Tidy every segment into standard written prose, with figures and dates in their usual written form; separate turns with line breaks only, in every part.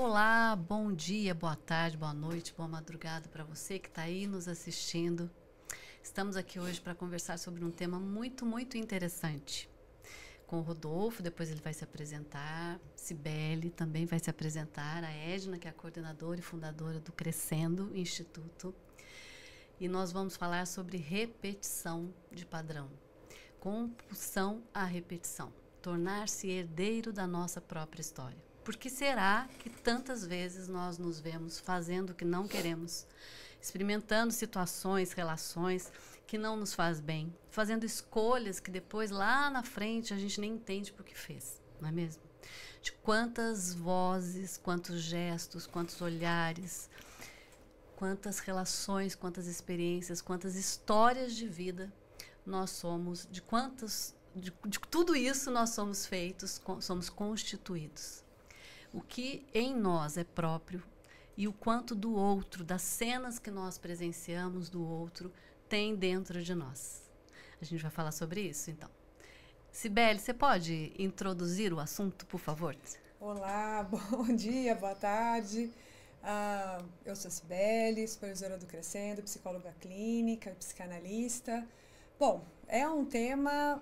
Olá, bom dia, boa tarde, boa noite, boa madrugada para você que está aí nos assistindo. Estamos aqui hoje para conversar sobre um tema muito interessante. Com o Rodolfo, depois ele vai se apresentar, Cibele também vai se apresentar, a Edna, que é a coordenadora e fundadora do Crescendo Instituto. E nós vamos falar sobre repetição de padrão, compulsão à repetição, tornar-se herdeiro da nossa própria história. Por que será que tantas vezes nós nos vemos fazendo o que não queremos, experimentando situações, relações que não nos faz bem, fazendo escolhas que depois, lá na frente, a gente nem entende por que fez, não é mesmo? De quantas vozes, quantos gestos, quantos olhares, quantas relações, quantas experiências, quantas histórias de vida nós somos, de tudo isso nós somos feitos, somos constituídos. O que em nós é próprio e o quanto do outro, das cenas que nós presenciamos do outro, tem dentro de nós. A gente vai falar sobre isso, então. Cibele, você pode introduzir o assunto, por favor?
Olá, bom dia, boa tarde. Eu sou Cibele, supervisora do Crescendo, psicóloga clínica, psicanalista. Bom, é um tema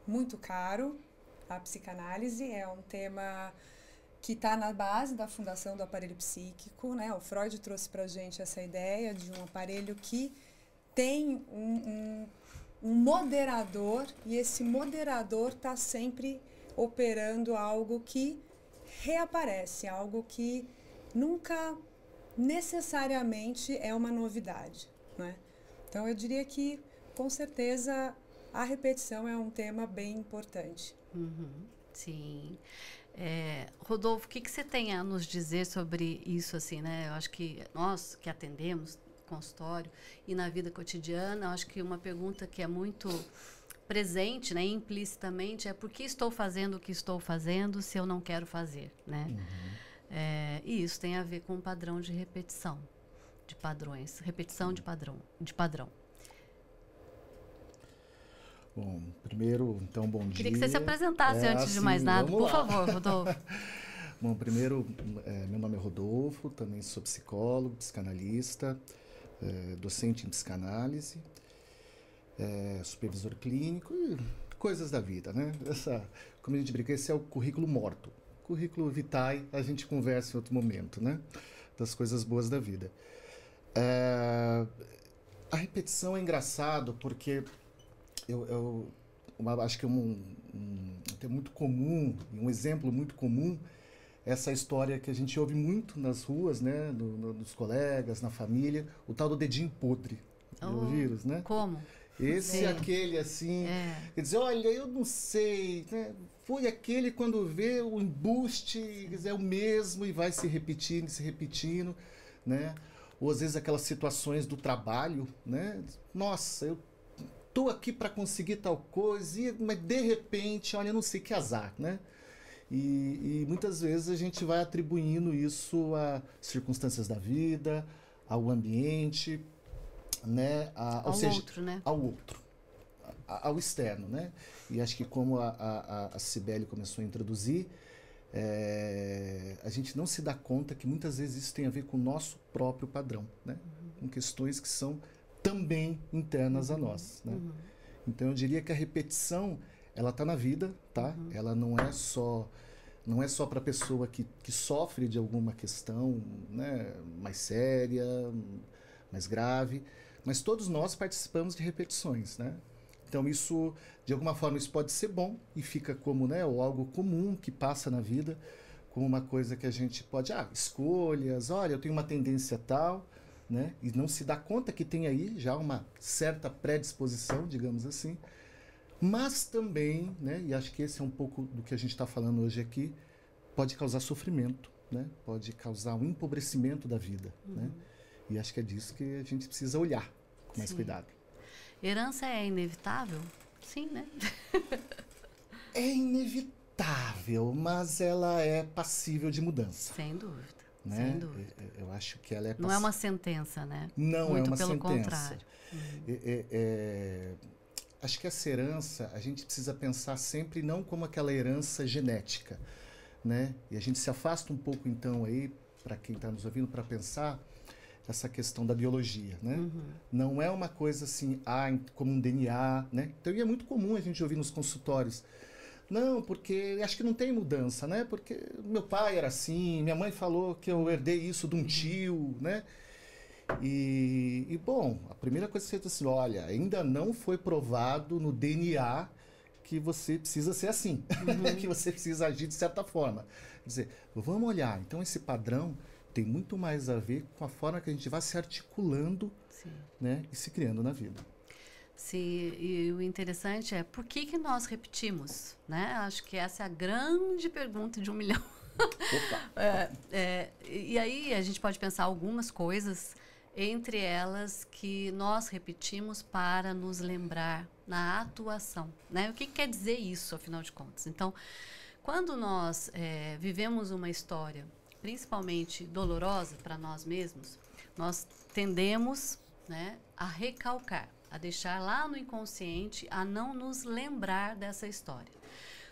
muito caro, a psicanálise é um tema que está na base da fundação do aparelho psíquico, né? O Freud trouxe para a gente essa ideia de um aparelho que tem um moderador, e esse moderador está sempre operando algo que reaparece, algo que nunca necessariamente é uma novidade, né? Então eu diria que, com certeza, a repetição é um tema bem importante.
Sim. Rodolfo, o que você tem a nos dizer sobre isso, assim, né? Eu acho que nós que atendemos consultório e na vida cotidiana, eu acho que uma pergunta que é muito presente, né, implicitamente, é por que estou fazendo o que estou fazendo se eu não quero fazer, né? E isso tem a ver com o padrão de repetição, de padrões, repetição de padrão.
Bom, primeiro, então, bom dia.
Queria que você se apresentasse antes de mais nada, por favor, Rodolfo.
Bom, primeiro, meu nome é Rodolfo, também sou psicólogo, psicanalista, docente em psicanálise, supervisor clínico e coisas da vida, né? Como a gente brinca, esse é o currículo morto. Currículo vitae, a gente conversa em outro momento, né? Das coisas boas da vida. A repetição é engraçado porque acho que um tema muito comum, um exemplo muito comum, essa história que a gente ouve muito nas ruas, né, dos colegas, na família, o tal do dedinho podre. Ouviram, né?
Como?
Esse, aquele, assim, quer dizer, olha, eu não sei, né? Foi aquele quando vê o embuste, quer dizer, é o mesmo e vai se repetindo, né? Ou às vezes aquelas situações do trabalho, né? Nossa, eu tô aqui para conseguir tal coisa, mas de repente, olha, eu não sei que azar, né? E muitas vezes a gente vai atribuindo isso a circunstâncias da vida, ao ambiente, né?
Ao outro, né?
Ao outro, ao externo, né? E acho que como a Cibele começou a introduzir, a gente não se dá conta que muitas vezes isso tem a ver com o nosso próprio padrão, né? Com questões que são também internas a nós, né? Então eu diria que a repetição, ela está na vida, tá? Ela não é só para a pessoa que sofre de alguma questão, né, mais séria, mais grave, mas todos nós participamos de repetições, né? Então isso, de alguma forma, isso pode ser bom e fica como, né, ou algo comum que passa na vida, como uma coisa que a gente pode, escolhas, olha, eu tenho uma tendência tal, né? E não se dá conta que tem aí já uma certa predisposição, digamos assim, mas também, né, e acho que esse é um pouco do que a gente está falando hoje aqui, pode causar sofrimento, né? Pode causar um empobrecimento da vida, né? E acho que é disso que a gente precisa olhar com mais cuidado.
Herança é inevitável? Sim, né?
É inevitável, mas ela é passível de mudança.
Sem dúvida.
Né?
Sem dúvida.
Eu acho que ela é
Não é uma sentença, né?
Não
muito
é uma
pelo
sentença.
Contrário.
Acho que essa herança, a gente precisa pensar sempre não como aquela herança genética, né? E a gente se afasta um pouco, então, aí, para quem está nos ouvindo, para pensar essa questão da biologia, né? Não é uma coisa assim, como um DNA, né? Então, e é muito comum a gente ouvir nos consultórios, não, porque acho que não tem mudança, né? Porque meu pai era assim, minha mãe falou que eu herdei isso de um tio, né? Bom, a primeira coisa que você diz assim, olha, ainda não foi provado no DNA que você precisa ser assim, que você precisa agir de certa forma. Quer dizer, vamos olhar, então esse padrão tem muito mais a ver com a forma que a gente vai se articulando, né, e se criando na vida.
Sim, e o interessante é por que nós repetimos, né? Acho que essa é a grande pergunta de 1 milhão. E aí a gente pode pensar algumas coisas, entre elas que nós repetimos para nos lembrar na atuação, né? O que quer dizer isso, afinal de contas? Então, quando nós vivemos uma história, principalmente dolorosa para nós mesmos, nós tendemos, né, a recalcar, a deixar lá no inconsciente, a não nos lembrar dessa história.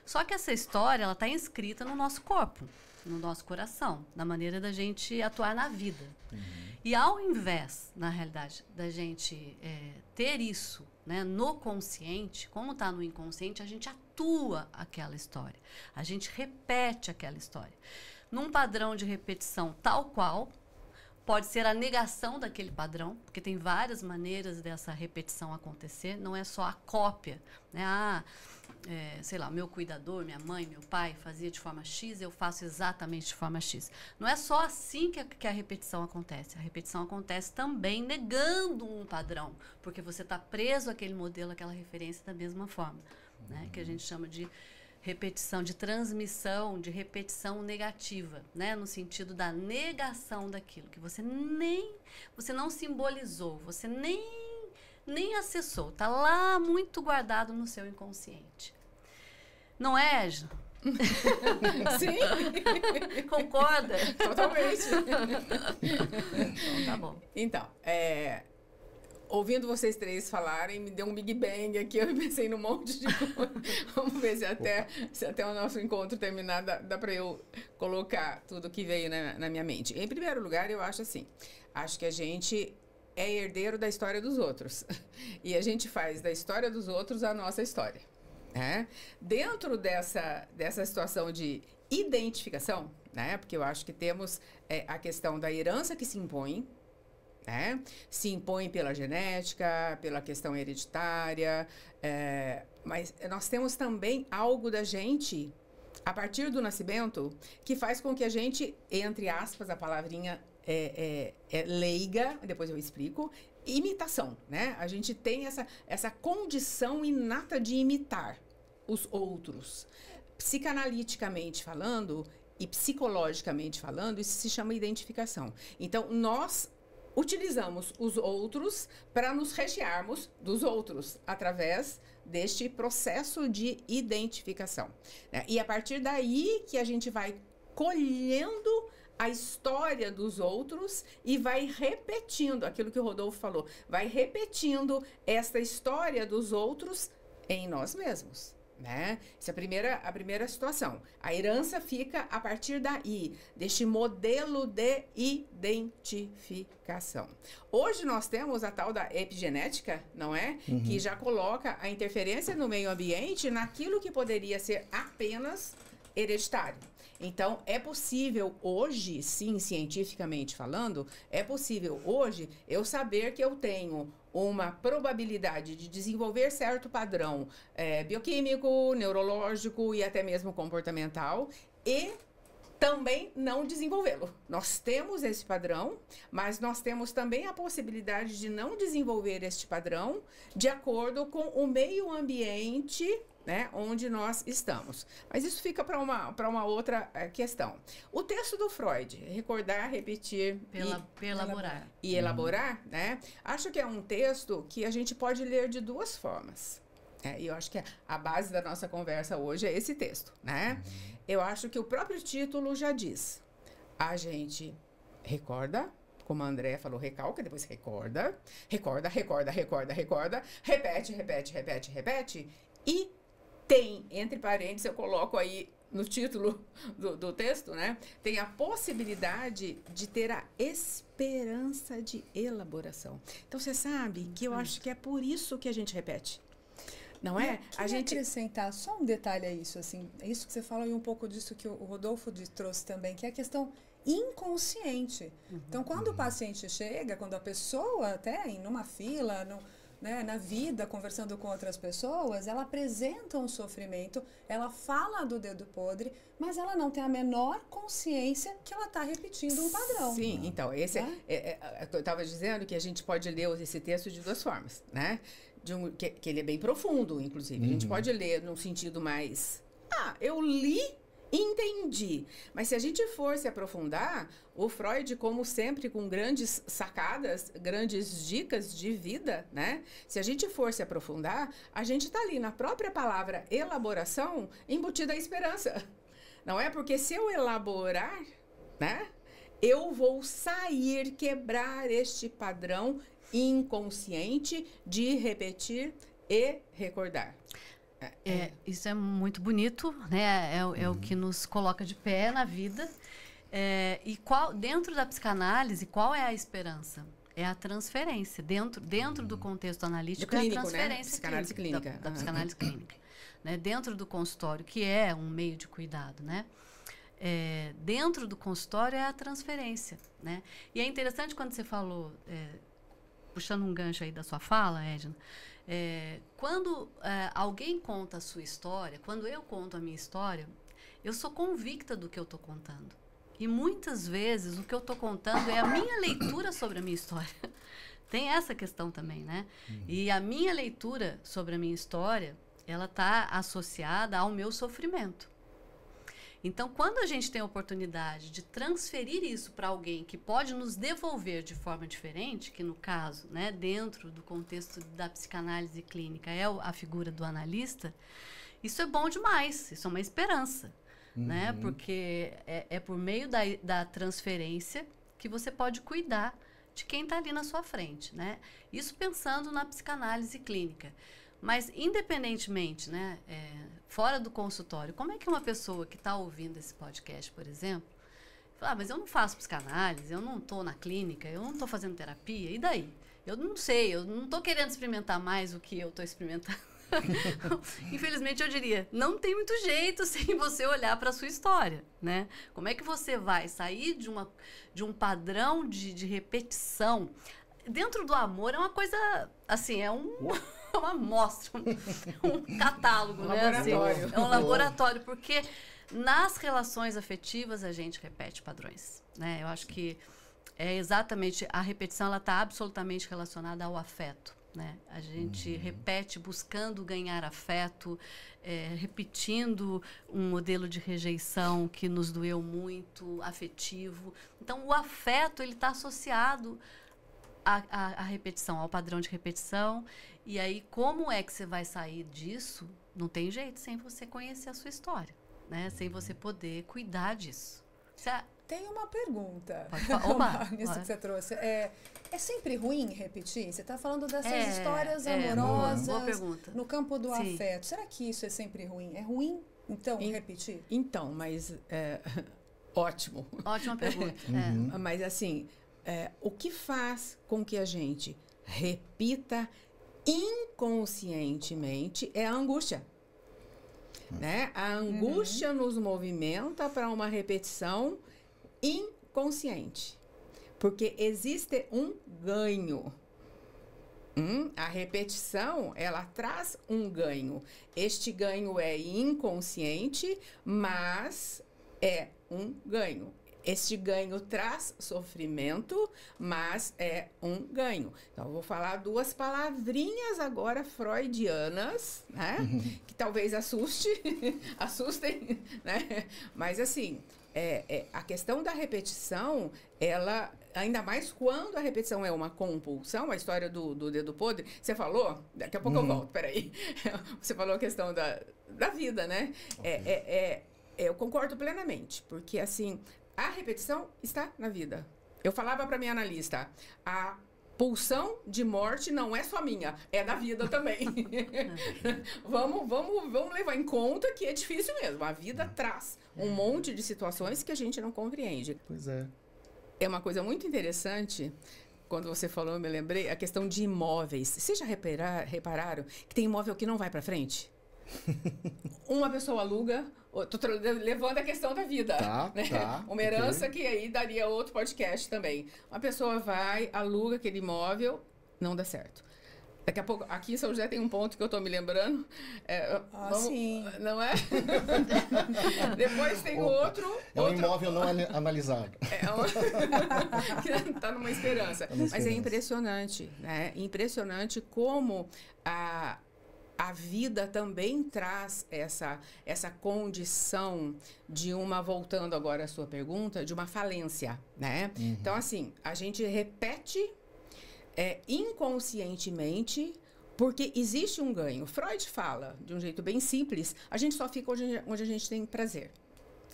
Só que essa história, ela está inscrita no nosso corpo, no nosso coração, na maneira da gente atuar na vida. E ao invés, na realidade, da gente ter isso, né, no consciente, como está no inconsciente, a gente atua aquela história. A gente repete aquela história. Num padrão de repetição tal qual, pode ser a negação daquele padrão, porque tem várias maneiras dessa repetição acontecer, não é só a cópia, né? Sei lá, meu cuidador, minha mãe, meu pai fazia de forma X, eu faço exatamente de forma X. Não é só assim que a repetição acontece. A repetição acontece também negando um padrão, porque você está preso àquele modelo, àquela referência da mesma forma, né? Que a gente chama de repetição, de transmissão, de repetição negativa, né? No sentido da negação daquilo que você não simbolizou, você nem acessou, está lá muito guardado no seu inconsciente. Não é, Edna?
Sim.
Concorda?
Totalmente.
Então, tá bom.
Então, ouvindo vocês três falarem, me deu um Big Bang aqui, eu pensei num monte de coisa. Vamos ver se até o nosso encontro terminar, dá para eu colocar tudo que veio na minha mente. Em primeiro lugar, eu acho assim, acho que a gente é herdeiro da história dos outros. E a gente faz da história dos outros a nossa história. Dentro dessa situação de identificação, né? Porque eu acho que temos a questão da herança que se impõe, né? Se impõe pela genética, pela questão hereditária, mas nós temos também algo da gente, a partir do nascimento, que faz com que a gente, entre aspas, a palavrinha leiga, depois eu explico, imitação, né? A gente tem essa condição inata de imitar os outros. Psicanaliticamente falando e psicologicamente falando, isso se chama identificação. Então, nós utilizamos os outros para nos rechearmos dos outros através deste processo de identificação, né? E a partir daí que a gente vai colhendo a história dos outros e vai repetindo aquilo que o Rodolfo falou, vai repetindo esta história dos outros em nós mesmos, né? Essa é a primeira situação. A herança fica a partir daí, deste modelo de identificação. Hoje nós temos a tal da epigenética, não é? Que já coloca a interferência no meio ambiente naquilo que poderia ser apenas hereditário. Então, é possível hoje, sim, cientificamente falando, é possível hoje eu saber que eu tenho uma probabilidade de desenvolver certo padrão bioquímico, neurológico e até mesmo comportamental e também não desenvolvê-lo. Nós temos esse padrão, mas nós temos também a possibilidade de não desenvolver este padrão de acordo com o meio ambiente, né, onde nós estamos. Mas isso fica para uma outra questão. O texto do Freud, recordar, repetir
elaborar.
E elaborar, né? Acho que é um texto que a gente pode ler de duas formas. E eu acho que a base da nossa conversa hoje é esse texto, né? Eu acho que o próprio título já diz. A gente recorda, como a Andréa falou, recalca, depois recorda, repete, e tem, entre parênteses, eu coloco aí no título do texto, né? Tem a possibilidade de ter a esperança de elaboração. Então, você sabe que eu acho que é por isso que a gente repete. Não é?
A gente acrescentar só um detalhe a isso, assim, é isso que você fala e um pouco disso que o Rodolfo trouxe também, que é a questão inconsciente. Então, quando o paciente chega, quando a pessoa até numa fila, né, na vida, conversando com outras pessoas, ela apresenta um sofrimento, ela fala do dedo podre, mas ela não tem a menor consciência que ela está repetindo um padrão.
Sim, então, eu estava dizendo que a gente pode ler esse texto de duas formas, né? Que ele é bem profundo, inclusive. A gente pode ler num sentido mais... eu li e entendi. Mas se a gente for se aprofundar, o Freud, como sempre, com grandes sacadas, grandes dicas de vida, né? Se a gente for se aprofundar, a gente está ali na própria palavra elaboração, embutida a esperança. Não é? Porque se eu elaborar, né? Eu vou sair, quebrar este padrão inconsciente de repetir e recordar.
Isso é muito bonito, né? É o que nos coloca de pé na vida. E dentro da psicanálise, qual é a esperança? É a transferência. Dentro do contexto analítico,
clínico,
é a transferência,
né? Psicanálise clínica.
Da psicanálise clínica. Né? Dentro do consultório, que é um meio de cuidado, né? Dentro do consultório é a transferência, né? E é interessante quando você falou, puxando um gancho aí da sua fala, Edna, quando alguém conta a sua história, quando eu conto a minha história, eu sou convicta do que eu estou contando. E muitas vezes o que eu estou contando é a minha leitura sobre a minha história. Tem essa questão também, né? E a minha leitura sobre a minha história, ela está associada ao meu sofrimento. Então, quando a gente tem a oportunidade de transferir isso para alguém que pode nos devolver de forma diferente, que no caso, né, dentro do contexto da psicanálise clínica, é a figura do analista, isso é bom demais, isso é uma esperança, né? Porque é por meio da transferência que você pode cuidar de quem está ali na sua frente, né? Isso pensando na psicanálise clínica. Mas, independentemente, né, fora do consultório, como é que uma pessoa que está ouvindo esse podcast, por exemplo, fala, mas eu não faço psicanálise, eu não estou na clínica, eu não estou fazendo terapia, e daí? Eu não sei, eu não estou querendo experimentar mais o que eu estou experimentando. Infelizmente, eu diria, não tem muito jeito sem você olhar para a sua história, né? Como é que você vai sair de um padrão de repetição? Dentro do amor é uma coisa, assim, uma amostra, um catálogo, né?
Laboratório.
Assim, é um laboratório, porque nas relações afetivas a gente repete padrões, né? Eu acho que exatamente, a repetição, ela está absolutamente relacionada ao afeto, né? A gente repete buscando ganhar afeto, repetindo um modelo de rejeição que nos doeu muito, afetivo. Então, o afeto, ele está associado a repetição, ao padrão de repetição. E aí, como é que você vai sair disso? Não tem jeito sem você conhecer a sua história, né? Sem você poder cuidar disso.
Tem uma pergunta.
Pode falar.
Nisso que você trouxe. É sempre ruim repetir? Você está falando dessas histórias amorosas.
Boa pergunta.
No campo do afeto. Será que isso é sempre ruim? É ruim, então, repetir?
Então, mas... ótimo.
Ótima pergunta.
Mas, assim... o que faz com que a gente repita inconscientemente é a angústia. Né? A angústia nos movimenta para uma repetição inconsciente. Porque existe um ganho. A repetição, ela traz um ganho. Este ganho é inconsciente, mas é um ganho. Este ganho traz sofrimento, mas é um ganho. Então, eu vou falar duas palavrinhas agora freudianas, né? Que talvez assustem, né? Mas, assim, a questão da repetição, ela... Ainda mais quando a repetição é uma compulsão, a história do dedo podre. Você falou, daqui a pouco eu volto, peraí. Você falou a questão da vida, né? Eu concordo plenamente, porque, assim... A repetição está na vida. Eu falava para minha analista, pulsão de morte não é só minha, é da vida também. Vamos levar em conta que é difícil mesmo. A vida traz um monte de situações que a gente não compreende.
Pois é.
É uma coisa muito interessante, quando você falou, eu me lembrei, a questão de imóveis. Vocês já repararam que tem imóvel que não vai para frente? Uma pessoa aluga, estou levando a questão da vida, né? Uma herança que aí daria outro podcast também. Uma pessoa vai, aluga aquele imóvel, não dá certo. Daqui a pouco, aqui em São José tem um ponto que eu estou me lembrando.
Sim.
Não é? Depois tem outro.
É um imóvel não analisado.
Que está numa esperança. Mas é impressionante, né? Impressionante como a vida também traz essa condição de voltando agora à sua pergunta, de uma falência, né? Então, assim, a gente repete inconscientemente, porque existe um ganho. Freud fala, de um jeito bem simples, a gente só fica onde a gente tem prazer.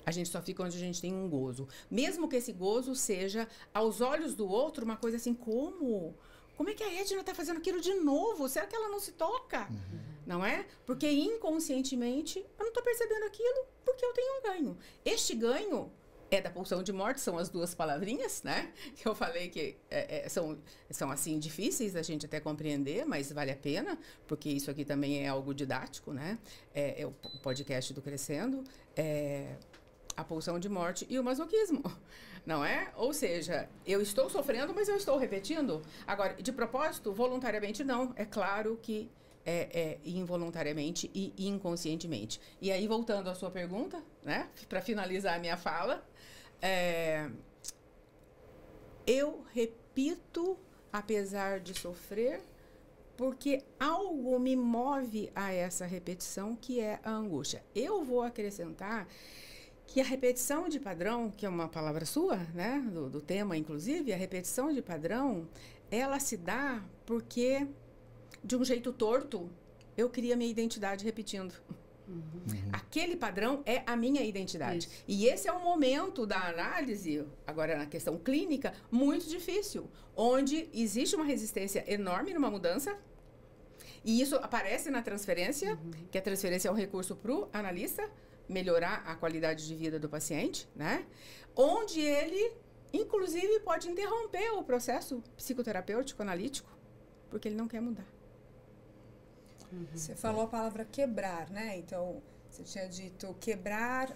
A gente só fica onde a gente tem um gozo. Mesmo que esse gozo seja, aos olhos do outro, uma coisa assim, como é que a Edna está fazendo aquilo de novo? Será que ela não se toca? Não é? Porque inconscientemente eu não estou percebendo aquilo porque eu tenho um ganho. Este ganho é da pulsão de morte, são as duas palavrinhas, né? Que eu falei que são assim difíceis da gente até compreender, mas vale a pena, porque isso aqui também é algo didático, né? É o podcast do Crescendo, a pulsão de morte e o masoquismo. Não é? Ou seja, eu estou sofrendo, mas eu estou repetindo. Agora, de propósito, voluntariamente não. É claro que involuntariamente e inconscientemente. E aí, voltando à sua pergunta, né? Para finalizar a minha fala, eu repito, apesar de sofrer, porque algo me move a essa repetição, que é a angústia. Eu vou acrescentar que a repetição de padrão, que é uma palavra sua, né, do tema, inclusive, a repetição de padrão, ela se dá porque, de um jeito torto, eu crio a minha identidade repetindo. Aquele padrão é a minha identidade. Isso. E esse é um momento da análise, agora na questão clínica, muito difícil, onde existe uma resistência enorme numa mudança, e isso aparece na transferência, que a transferência é um recurso para o analista, melhorar a qualidade de vida do paciente, né? Onde ele, inclusive, pode interromper o processo psicoterapêutico, analítico, porque ele não quer mudar.
Você falou a palavra quebrar, né? Então, você tinha dito quebrar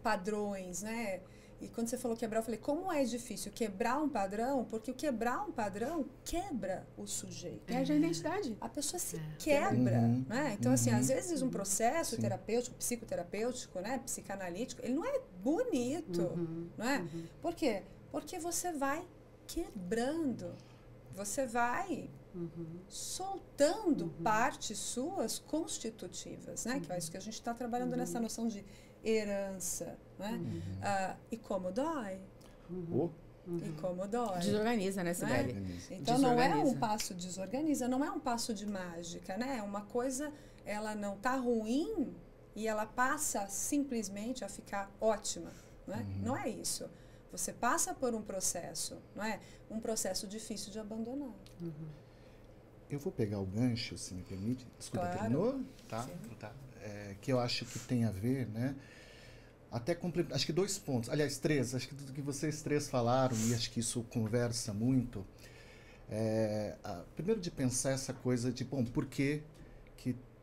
padrões, né? E quando você falou quebrar, eu falei, como é difícil quebrar um padrão? Porque o quebrar um padrão quebra o sujeito.
Perde a identidade.
A pessoa se quebra, né? Então, assim, às vezes um processo terapêutico, psicoterapêutico, né? Psicanalítico, ele não é bonito, não é? Por quê? Porque você vai quebrando, você vai soltando partes suas constitutivas, né? Que é isso que a gente está trabalhando nessa noção de herança, né? E como dói. E como dói.
Desorganiza, né, Sibeli?
Né? Então, não é um passo desorganiza, não é um passo de mágica, né? É uma coisa, ela não tá ruim e ela passa simplesmente a ficar ótima, né? Não é isso. Você passa por um processo, não é? Um processo difícil de abandonar.
Eu vou pegar o gancho, se me permite. Desculpa,
claro.
Terminou? Tá. Que eu acho que tem a ver, né? Até acho que 2 pontos, aliás 3, acho que tudo que vocês 3 falaram, e acho que isso conversa muito. Primeiro de pensar essa coisa de, bom, por que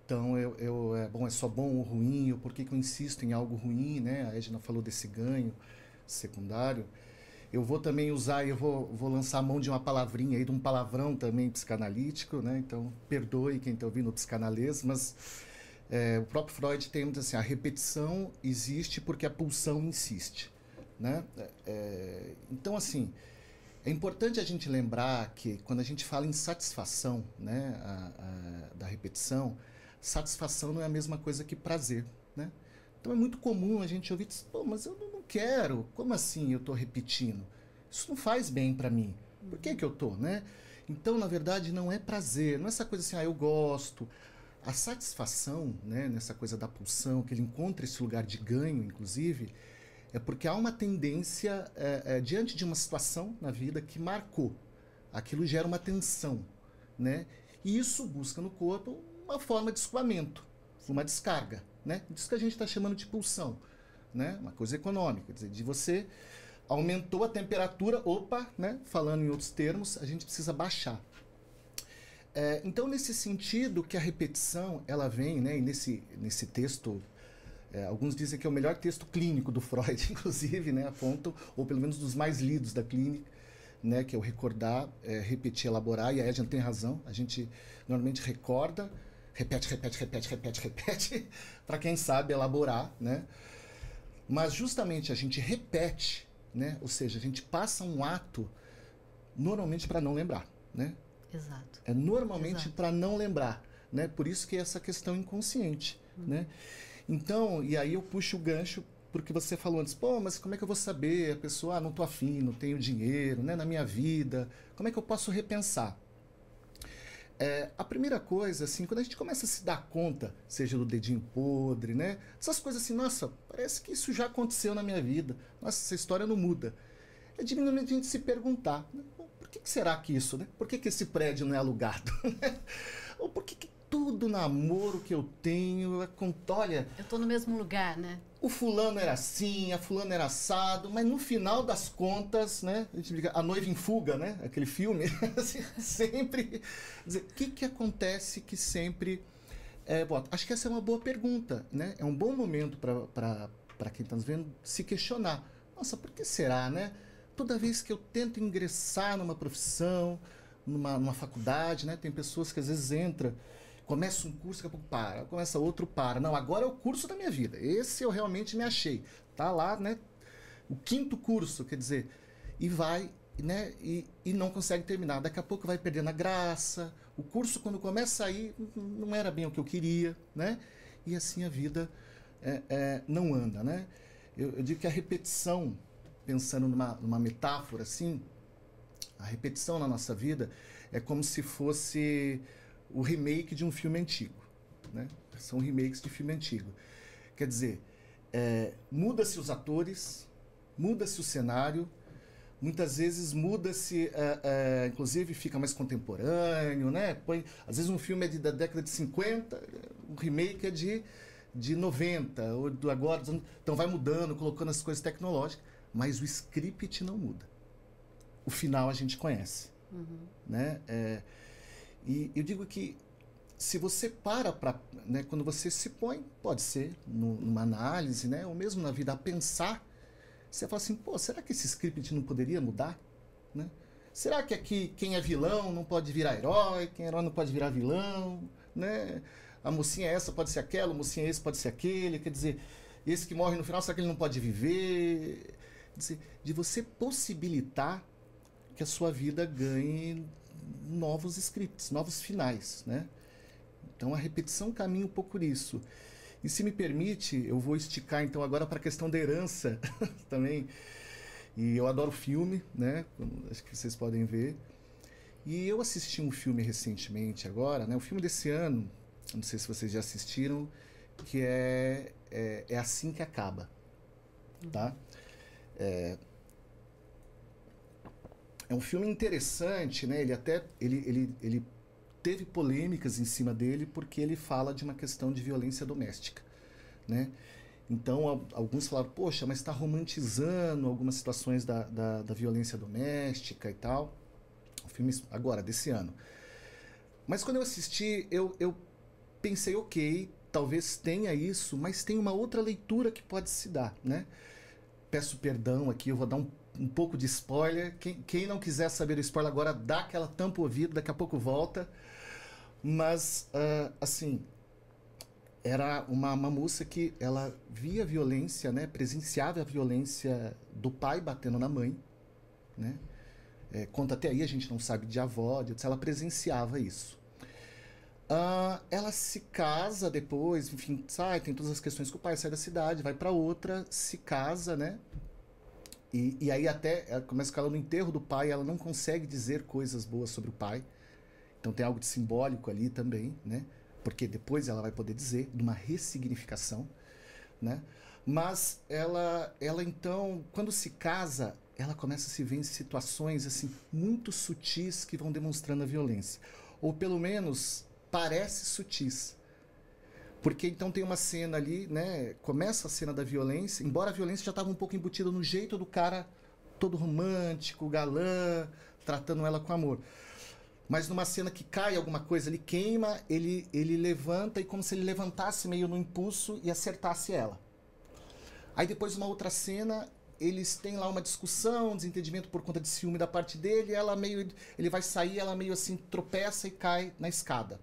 então é só bom ou ruim, ou por que eu insisto em algo ruim, né? A Edna falou desse ganho secundário. Eu vou também usar, eu vou lançar a mão de uma palavrinha aí, de um palavrão também psicanalítico, né? Então, perdoe quem está ouvindo o psicanalês, mas o próprio Freud tem muito assim, a repetição existe porque a pulsão insiste, né? Então, assim, é importante a gente lembrar que quando a gente fala em satisfação, né, da repetição, satisfação não é a mesma coisa que prazer, né? Então é muito comum a gente ouvir, pô, mas eu não quero, como assim eu estou repetindo? Isso não faz bem para mim. Por que eu estou, né? Então, na verdade, não é prazer, não é essa coisa assim, eu gosto. A satisfação, né, nessa coisa da pulsão, que ele encontra esse lugar de ganho, inclusive, é porque há uma tendência, diante de uma situação na vida que marcou aquilo gera uma tensão, né? E isso busca no corpo uma forma de escoamento, uma descarga, né? Isso que a gente está chamando de pulsão, né? Uma coisa econômica, quer dizer, de você aumentou a temperatura, opa, né? Falando em outros termos, a gente precisa baixar. Então, nesse sentido que a repetição, ela vem, né? E nesse texto, alguns dizem que é o melhor texto clínico do Freud, inclusive, né? Apontam, ou pelo menos dos mais lidos da clínica, né? Que é o recordar, repetir, elaborar, e a Edna tem razão, a gente normalmente recorda, repete, para quem sabe elaborar, né? Mas justamente a gente repete, né? Ou seja, a gente passa um ato normalmente para não lembrar, né?
Exato.
É normalmente para não lembrar, né? Por isso que é essa questão inconsciente, né? Então, e aí eu puxo o gancho porque você falou antes, pô, mas como é que eu vou saber? A pessoa, não tô afim, não tenho dinheiro, né? Na minha vida, como é que eu posso repensar? A primeira coisa, assim, quando a gente começa a se dar conta, seja do dedinho podre, né? Essas coisas assim, nossa, parece que isso já aconteceu na minha vida. Nossa, essa história não muda. É diminutivo a gente se perguntar, né? Por que será que isso, né? Por que esse prédio não é alugado? Ou por que todo namoro que eu tenho, olha...
Eu tô no mesmo lugar, né?
O fulano era assim, a fulana era assado, mas no final das contas, né? A gente diz, A Noiva em Fuga, né? Aquele filme, sempre... Dizer, o que acontece que sempre... acho que essa é uma boa pergunta, né? É um bom momento para quem está nos vendo se questionar. Nossa, por que será, né? Toda vez que eu tento ingressar numa profissão, numa faculdade, né? Tem pessoas que às vezes entram, começa um curso, daqui a pouco para, começa outro, para. Não, agora é o curso da minha vida. Esse eu realmente me achei. Tá lá, né? O 5º curso, quer dizer, e vai, né? E não consegue terminar. Daqui a pouco vai perdendo a graça. O curso, quando começa a ir, não era bem o que eu queria, né? E assim a vida não anda, né? Eu digo que a repetição, pensando numa metáfora assim, a repetição na nossa vida é como se fosse o remake de um filme antigo, né? São remakes de filme antigo. Quer dizer, muda-se os atores, muda-se o cenário, muitas vezes muda-se, inclusive fica mais contemporâneo, né? Às vezes um filme é da década de 50, o remake é de 90, ou do agora, então vai mudando, colocando as coisas tecnológicas, mas o script não muda. O final a gente conhece, né? E eu digo que se você né, quando você se põe, pode ser numa análise, né, ou mesmo na vida, a pensar, você fala assim, pô, será que esse script não poderia mudar? Né? Será que aqui quem é vilão não pode virar herói, quem é herói não pode virar vilão? Né? A mocinha essa pode ser aquela, a mocinha esse pode ser aquele, quer dizer, esse que morre no final, será que ele não pode viver? Quer dizer, de você possibilitar que a sua vida ganhe novos scripts, novos finais, né? Então a repetição caminha um pouco por isso. E se me permite, eu vou esticar então agora para a questão da herança também. E eu adoro filme, né? Acho que vocês podem ver. E eu assisti um filme recentemente agora, né? O filme desse ano, não sei se vocês já assistiram, que é Assim que Acaba, tá? É um filme interessante, né? Ele teve polêmicas em cima dele porque ele fala de uma questão de violência doméstica, né? Então, alguns falaram, poxa, mas está romantizando algumas situações da violência doméstica e tal. O filme agora, desse ano. Mas quando eu assisti, eu pensei, ok, talvez tenha isso, mas tem uma outra leitura que pode se dar, né? Peço perdão aqui, eu vou dar um pouco de spoiler. Quem não quiser saber o spoiler agora, dá aquela tampa o ouvido, daqui a pouco volta. Mas, assim, era uma moça que ela via violência, né? Presenciava a violência do pai batendo na mãe, né? Conta até aí, a gente não sabe de avó, se ela presenciava isso. Ela se casa depois, enfim, tem todas as questões que o pai sai da cidade, vai para outra, se casa, né? E aí até ela começa com ela no enterro do pai, ela não consegue dizer coisas boas sobre o pai. Então tem algo de simbólico ali também, né? Porque depois ela vai poder dizer, de uma ressignificação, né? Mas ela então, quando se casa, ela começa a se ver em situações assim muito sutis que vão demonstrando a violência. Ou pelo menos parece sutis. Porque então tem uma cena ali, né? Começa a cena da violência, embora a violência já estava um pouco embutida no jeito do cara todo romântico, galã, tratando ela com amor. Mas numa cena que cai alguma coisa, ele queima, ele levanta e como se ele levantasse meio no impulso e acertasse ela. Aí depois uma outra cena, eles têm lá uma discussão, um desentendimento por conta de ciúme da parte dele, ele vai sair, ela meio assim tropeça e cai na escada.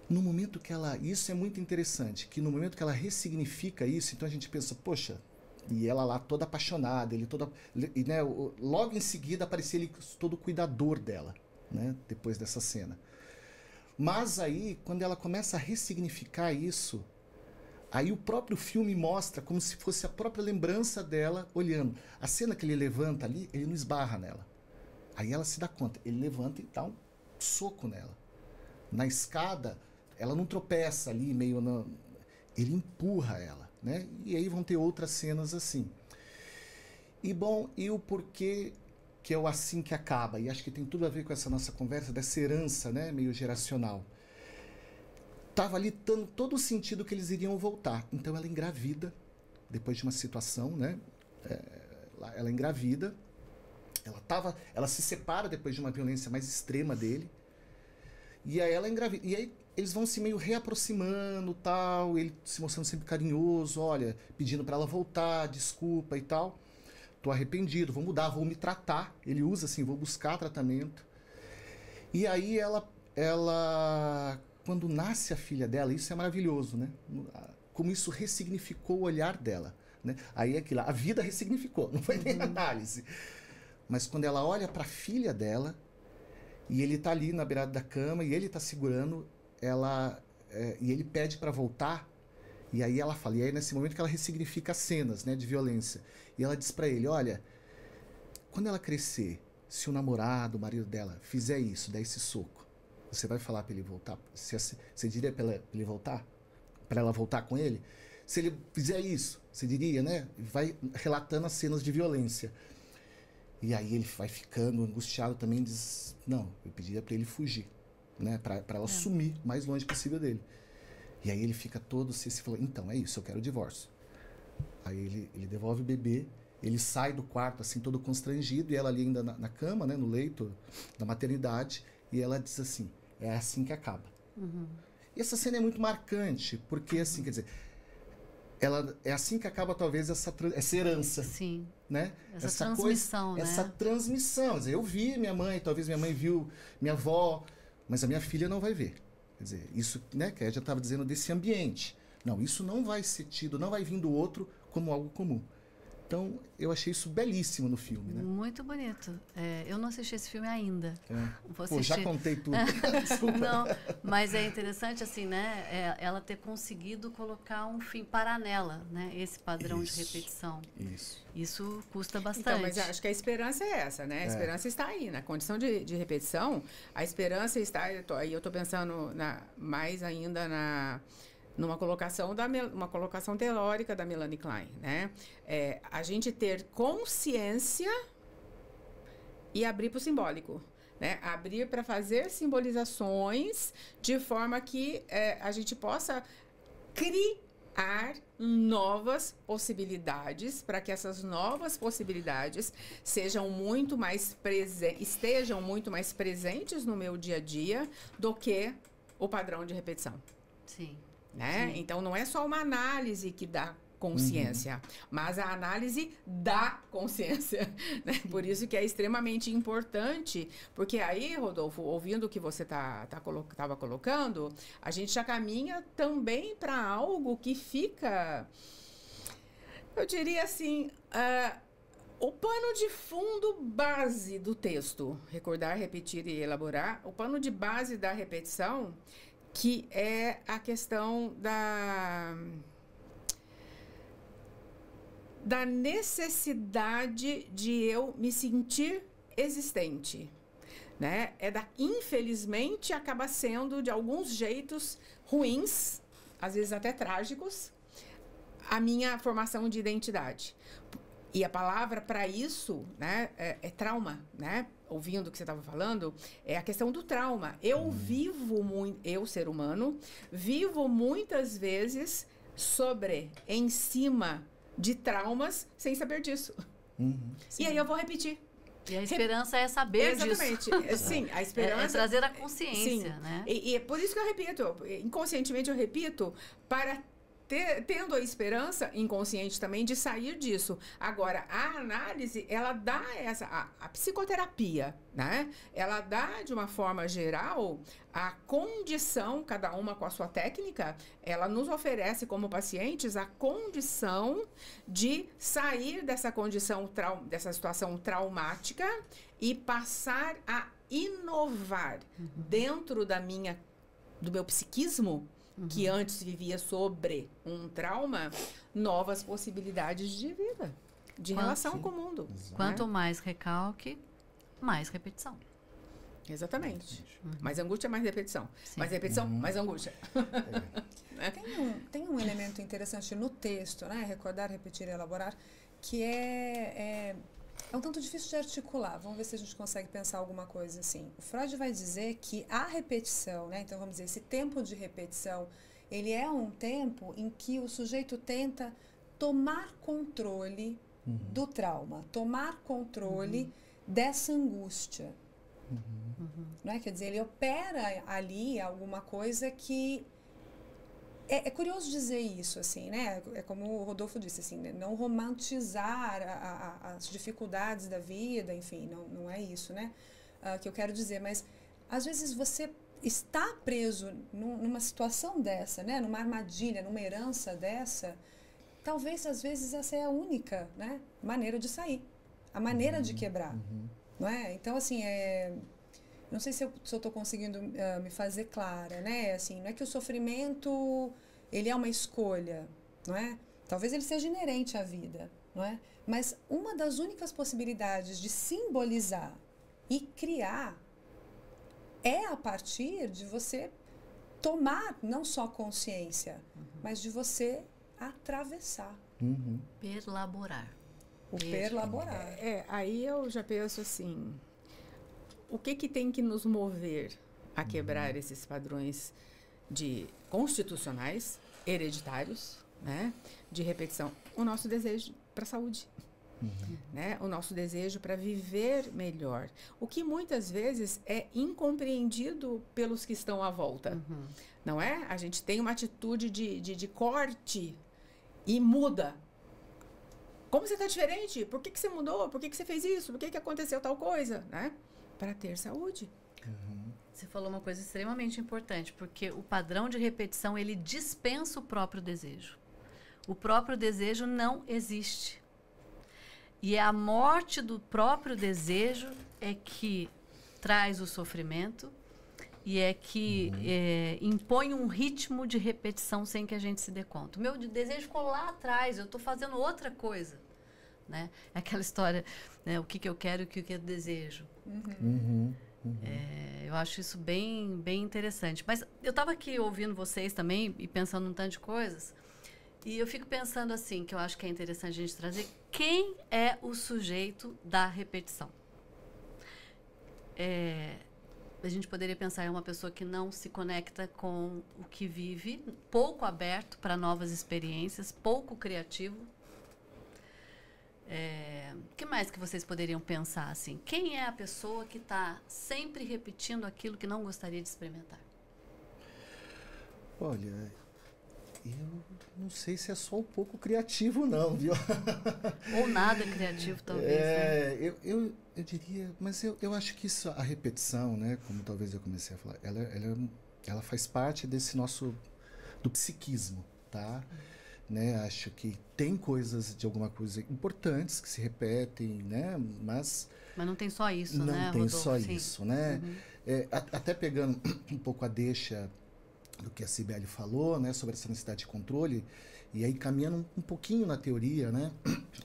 No momento que isso é muito interessante, que no momento que ela ressignifica isso, então a gente pensa, poxa, e ela lá toda apaixonada, e, né, logo em seguida aparecia ele todo cuidador dela, né, depois dessa cena. Mas aí, quando ela começa a ressignificar isso, aí o próprio filme mostra como se fosse a própria lembrança dela olhando. A cena que ele levanta ali, ele não esbarra nela. Aí ela se dá conta, ele levanta e dá um soco nela. Na escada, ela não tropeça ali, ele empurra ela, né? E aí vão ter outras cenas assim. E bom, e o porquê que é o assim que acaba? E acho que tem tudo a ver com essa nossa conversa dessa herança, né? Meio geracional. Tava ali dando todo o sentido que eles iriam voltar. Então ela engravida, depois de uma situação, né? Ela engravida, ela se separa depois de uma violência mais extrema dele. E aí ela engravida. E aí eles vão se meio reaproximando, tal, ele se mostrando sempre carinhoso, olha, pedindo para ela voltar, desculpa e tal. Tô arrependido, vou mudar, vou me tratar. Ele usa assim, vou buscar tratamento. E aí ela quando nasce a filha dela, isso é maravilhoso, né? Como isso ressignificou o olhar dela, né? Aí é aquilo, a vida ressignificou, não foi nem análise. Mas quando ela olha para a filha dela, e ele tá ali na beirada da cama, e ele tá segurando e ele pede para voltar, e aí ela fala, e aí nesse momento que ela ressignifica as cenas, né, de violência, e ela diz para ele, olha, quando ela crescer, se o namorado, o marido dela, fizer isso, der esse soco, você vai falar para ele voltar? Você diria para ele voltar? Para ela voltar com ele? Se ele fizer isso, você diria, né? Vai relatando as cenas de violência. E aí ele vai ficando angustiado também, diz, não, eu pediria para ele fugir, né? Para ela sumir o mais longe possível dele. E aí ele fica todo se falou, então, é isso, eu quero o divórcio. Aí ele devolve o bebê, ele sai do quarto assim todo constrangido, e ela ali ainda na cama, né, no leito da maternidade, e ela diz assim, é assim que acaba.
Uhum.
E essa cena é muito marcante, porque assim, quer dizer, é assim que acaba talvez essa herança.
Sim.
Né?
Essa transmissão,
coisa,
né?
Essa transmissão. Quer dizer, eu vi minha mãe, talvez minha mãe viu minha avó, mas a minha filha não vai ver. Quer dizer, isso, né, que a já estava dizendo desse ambiente. Não, isso não vai ser tido, não vai vir do outro como algo comum. Então, eu achei isso belíssimo no filme, né?
Muito bonito. Eu não assisti esse filme ainda. Vou
Pô, já contei tudo. Desculpa.
Não, mas é interessante, assim, né? Ela ter conseguido colocar um fim para nela, né? Esse padrão de repetição. Isso custa bastante.
Então, mas acho que a esperança é essa, né? A esperança está aí, na condição de repetição. A esperança está... Aí eu estou pensando mais ainda numa colocação uma colocação teórica da Melanie Klein, né? A gente ter consciência e abrir para o simbólico, né? Abrir para fazer simbolizações de forma que a gente possa criar novas possibilidades, para que essas novas possibilidades estejam muito mais presentes no meu dia a dia do que o padrão de repetição.
Sim.
Né?
Sim.
Então, não é só uma análise que dá consciência, mas a análise da consciência. Né? Por isso que é extremamente importante, porque aí, Rodolfo, ouvindo o que você estava colocando, a gente já caminha também para algo que fica, eu diria assim, o pano de fundo base do texto, recordar, repetir e elaborar, o pano de base da repetição, que é a questão da necessidade de eu me sentir existente, né? Infelizmente, acaba sendo, de alguns jeitos ruins, às vezes até trágicos, a minha formação de identidade. E a palavra para isso, né, é trauma, né? Ouvindo o que você estava falando, é a questão do trauma. Eu vivo muito, eu, ser humano, vivo muitas vezes em cima de traumas sem saber disso. E aí eu vou repetir.
E a esperança é saber disso.
Exatamente. Sim, a esperança...
É trazer a consciência,
sim,
né?
E é por isso que eu repito, inconscientemente eu repito, para tendo a esperança, inconsciente também, de sair disso. Agora, a análise, ela dá a psicoterapia, né? Ela dá, de uma forma geral, a condição, cada uma com a sua técnica, ela nos oferece, como pacientes, a condição de sair dessa condição, dessa situação traumática e passar a inovar dentro do meu psiquismo, que antes vivia sobre um trauma, novas possibilidades de vida, de relação com o mundo.
Quanto mais recalque, mais repetição.
Exatamente. Mais angústia, mais repetição. Sim. Mais repetição, mais angústia.
Tem um elemento interessante no texto, né? Recordar, repetir e elaborar, que é um tanto difícil de articular. Vamos ver se a gente consegue pensar alguma coisa assim. O Freud vai dizer que a repetição, né? Então vamos dizer, esse tempo de repetição, ele é um tempo em que o sujeito tenta tomar controle do trauma, tomar controle dessa angústia. Né? Quer dizer, ele opera ali alguma coisa que... É curioso dizer isso, assim, né? É como o Rodolfo disse, assim, né? Não romantizar as dificuldades da vida, enfim, não é isso, né? Que eu quero dizer, mas às vezes você está preso numa situação dessa, né? Numa armadilha, numa herança dessa, talvez às vezes essa é a única, né, maneira de sair, a maneira de quebrar, não é? Então, assim, não sei se eu estou conseguindo me fazer clara, né? Assim, não é que o sofrimento, ele é uma escolha, não é? Talvez ele seja inerente à vida, não é? Mas uma das únicas possibilidades de simbolizar e criar é a partir de você tomar não só consciência, mas de você atravessar.
Perlaborar.
O perlaborar.
Aí eu já penso assim... O que tem que nos mover a quebrar esses padrões constitucionais, hereditários, né, de repetição? O nosso desejo para a saúde, né? O nosso desejo para viver melhor. O que muitas vezes é incompreendido pelos que estão à volta, não é? A gente tem uma atitude de corte e muda. Como você está diferente? Por que você mudou? Por que você fez isso? Por que aconteceu tal coisa, né? Para ter saúde.
Você falou uma coisa extremamente importante, porque o padrão de repetição, ele dispensa o próprio desejo. O próprio desejo não existe. E a morte do próprio desejo é que traz o sofrimento e é que impõe um ritmo de repetição sem que a gente se dê conta. O meu desejo ficou lá atrás, eu estou fazendo outra coisa. Né? É aquela história, né? O que eu quero e o que eu desejo. Eu acho isso bem, bem interessante. Mas eu estava aqui ouvindo vocês também e pensando num tanto de coisas. E eu fico pensando assim, que eu acho que é interessante a gente trazer, quem é o sujeito da repetição? A gente poderia pensar em uma pessoa que não se conecta com o que vive, pouco aberto para novas experiências, pouco criativo. O que mais que vocês poderiam pensar assim? Quem é a pessoa que está sempre repetindo aquilo que não gostaria de experimentar?
Olha, eu não sei se é só um pouco criativo não, viu?
Ou nada criativo, talvez. Né?
Eu diria, mas eu acho que isso, a repetição, né, como talvez eu comecei a falar, ela faz parte desse do psiquismo, tá? Né, acho que tem coisas de alguma coisa importantes que se repetem, né? Mas
não tem só isso,
não
né?
Não tem
Rodolfo?
só
Sim.
isso, né? Até pegando um pouco a deixa do que a Cibele falou, né? Sobre essa necessidade de controle, e aí caminhando um pouquinho na teoria, né?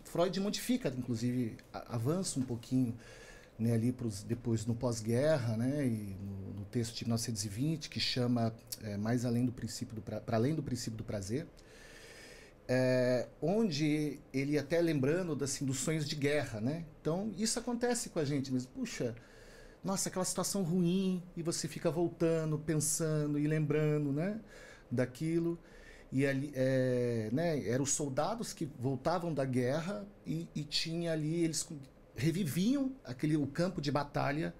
Freud modifica, inclusive, avança um pouquinho, né? Ali depois no pós-guerra, né? E no texto de 1920, que chama mais além do princípio para além do princípio do prazer. onde ele até lembrando assim, dos sonhos de guerra, né? Então, isso acontece com a gente mesmo. Puxa, nossa, aquela situação ruim, e você fica voltando, pensando e lembrando, né, daquilo. E ali, né, eram os soldados que voltavam da guerra e tinha ali, eles reviviam o campo de batalha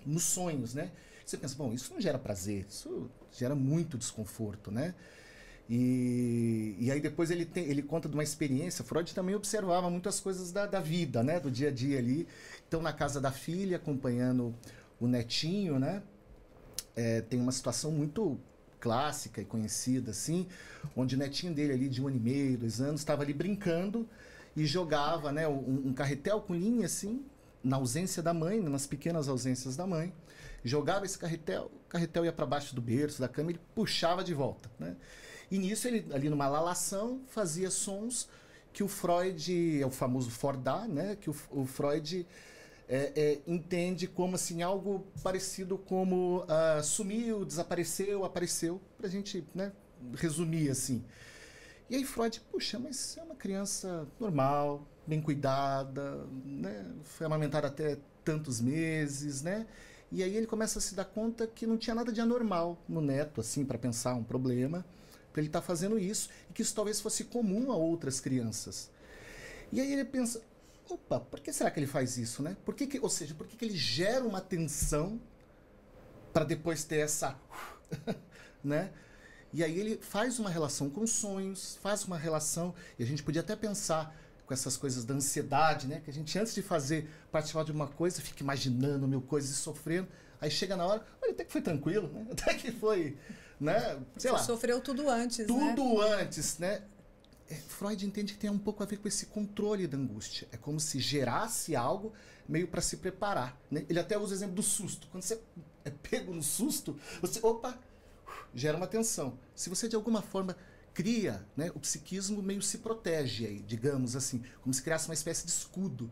nos sonhos, né? Você pensa, bom, isso não gera prazer, isso gera muito desconforto, né? E aí depois ele conta de uma experiência. Freud também observava muitas coisas da vida, né? Do dia a dia ali. Então, na casa da filha, acompanhando o netinho, né? Tem uma situação muito clássica e conhecida, assim, onde o netinho dele ali, de 1 ano e meio, 2 anos, estava ali brincando e jogava, né? Um carretel com linha, assim, na ausência da mãe, nas pequenas ausências da mãe. Jogava esse carretel, o carretel ia para baixo do berço, da cama, ele puxava de volta, né? E nisso, ele, ali numa lalação, fazia sons que o Freud, é o famoso Fordá, né? Que o Freud entende como assim, algo parecido como sumiu, desapareceu, apareceu, para a gente, né, resumir assim. E aí Freud, puxa, mas é uma criança normal, bem cuidada, né? Foi amamentada até tantos meses, né? E aí ele começa a se dar conta que não tinha nada de anormal no neto, assim, para pensar um problema, para ele estar fazendo isso, e que isso talvez fosse comum a outras crianças. E aí ele pensa, opa, por que será que ele faz isso, né? Ou seja, por que ele gera uma tensão para depois ter essa... né? E aí ele faz uma relação com sonhos, faz uma relação, e a gente podia até pensar com essas coisas da ansiedade, né? Que a gente, antes de participar de uma coisa, fica imaginando mil coisas e sofrendo, aí chega na hora, olha, até que foi tranquilo, né? Até que foi, né? Sei lá.
Sofreu tudo antes,
tudo antes, né? Freud entende que tem um pouco a ver com esse controle da angústia. É como se gerasse algo meio para se preparar, né? Ele até usa o exemplo do susto. Quando você é pego no susto, você, opa, gera uma tensão. Se você de alguma forma cria, né, o psiquismo meio se protege aí, digamos assim, como se criasse uma espécie de escudo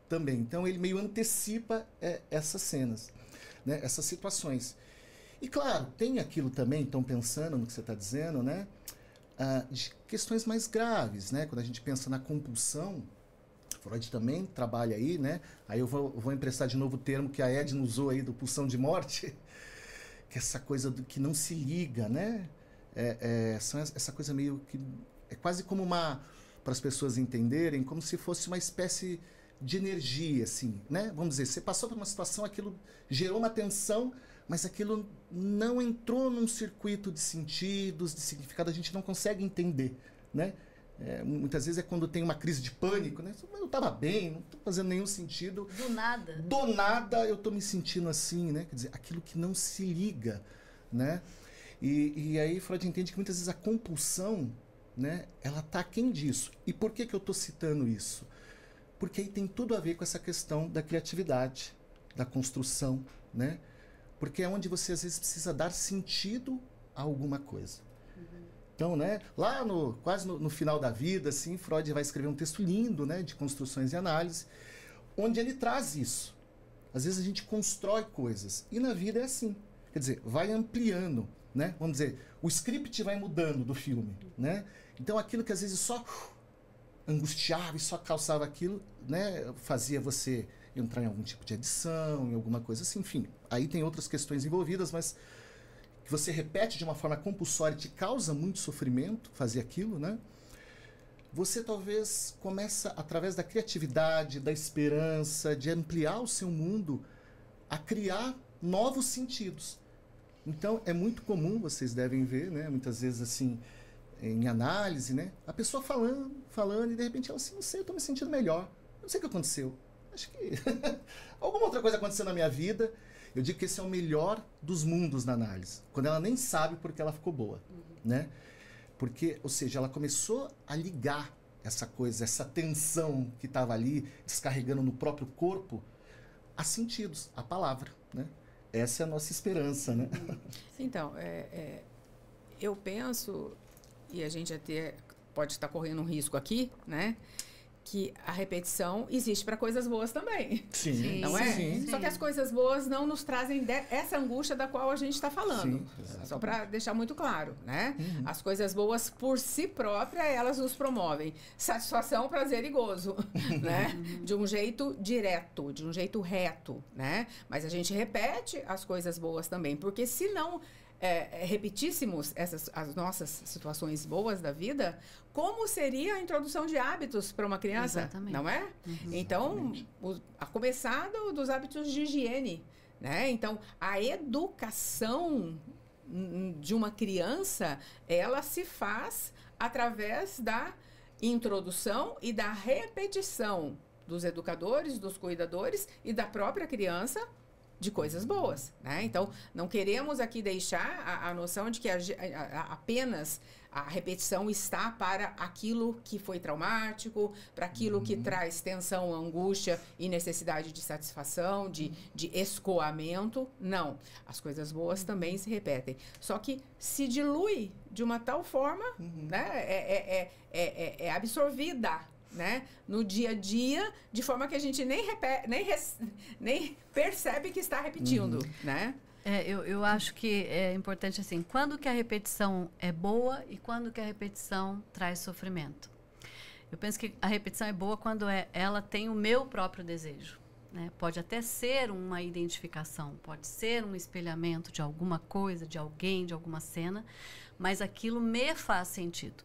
também. Então ele meio antecipa essas cenas, né, essas situações. E claro, tem aquilo também, então pensando no que você está dizendo, né, de questões mais graves, né, quando a gente pensa na compulsão, Freud também trabalha aí, né, aí eu vou emprestar de novo o termo que a Edna usou aí do pulsão de morte, que é essa coisa do que não se liga, né, essa coisa meio que é quase como para as pessoas entenderem, como se fosse uma espécie de energia, assim, né? Vamos dizer, você passou por uma situação, aquilo gerou uma tensão, mas aquilo não entrou num circuito de sentidos, de significado, a gente não consegue entender, né? Muitas vezes é quando tem uma crise de pânico, né? Eu estava bem, não estou fazendo nenhum sentido.
Do nada.
Do nada eu estou me sentindo assim, né? Quer dizer, aquilo que não se liga, né? E aí Freud entende que muitas vezes a compulsão, né, ela está aquém disso. E por que eu estou citando isso? Porque aí tem tudo a ver com essa questão da criatividade, da construção, né? Porque é onde você às vezes precisa dar sentido a alguma coisa. Uhum. Então, né, lá quase no final da vida, assim, Freud vai escrever um texto lindo, né, de construções e análise, onde ele traz isso. Às vezes a gente constrói coisas, e na vida é assim. Quer dizer, vai ampliando, né? Vamos dizer, o script vai mudando do filme, né? Então aquilo que às vezes só angustiava e só causava aquilo, né, fazia você entrar em algum tipo de adição, em alguma coisa assim, enfim. Aí tem outras questões envolvidas, mas que você repete de uma forma compulsória e te causa muito sofrimento fazer aquilo, né? Você talvez começa, através da criatividade, da esperança, de ampliar o seu mundo, a criar novos sentidos. Então, é muito comum, vocês devem ver, né, muitas vezes assim, em análise, né, a pessoa falando, e de repente ela assim, não sei, eu estou me sentindo melhor. Não sei o que aconteceu. Acho que alguma outra coisa aconteceu na minha vida. Eu digo que esse é o melhor dos mundos na análise. Quando ela nem sabe porque ela ficou boa, né? Porque, ou seja, ela começou a ligar essa coisa, essa tensão que estava ali, descarregando no próprio corpo, a sentidos, a palavra, né? Essa é a nossa esperança, né?
Então, eu penso, e a gente até pode estar correndo um risco aqui, né? que a repetição existe para coisas boas também.
Sim.
Não é?
Sim.
Só que as coisas boas não nos trazem essa angústia da qual a gente está falando.
Sim, exatamente.
Só para deixar muito claro, né? As coisas boas por si próprias, elas nos promovem satisfação, prazer e gozo, né? De um jeito direto, de um jeito reto, né? Mas a gente repete as coisas boas também, porque se não repetíssemos as nossas situações boas da vida, como seria a introdução de hábitos para uma criança?
Exatamente.
Não é? Então, a começar dos hábitos de higiene, né? Então, a educação de uma criança, ela se faz através da introdução e da repetição dos educadores, dos cuidadores e da própria criança de coisas boas, né? Então, não queremos aqui deixar a noção de que apenas a repetição está para aquilo que foi traumático, para aquilo que traz tensão, angústia e necessidade de satisfação, de escoamento. Não. As coisas boas também se repetem. Só que se dilui de uma tal forma, né? É absorvida, né, no dia a dia, de forma que a gente nem percebe que está repetindo, né?
Eu acho que é importante assim, quando que a repetição é boa e quando que a repetição traz sofrimento. Eu penso que a repetição é boa quando ela tem o meu próprio desejo, né? Pode até ser uma identificação, pode ser um espelhamento de alguma coisa, de alguém, de alguma cena, mas aquilo me faz sentido.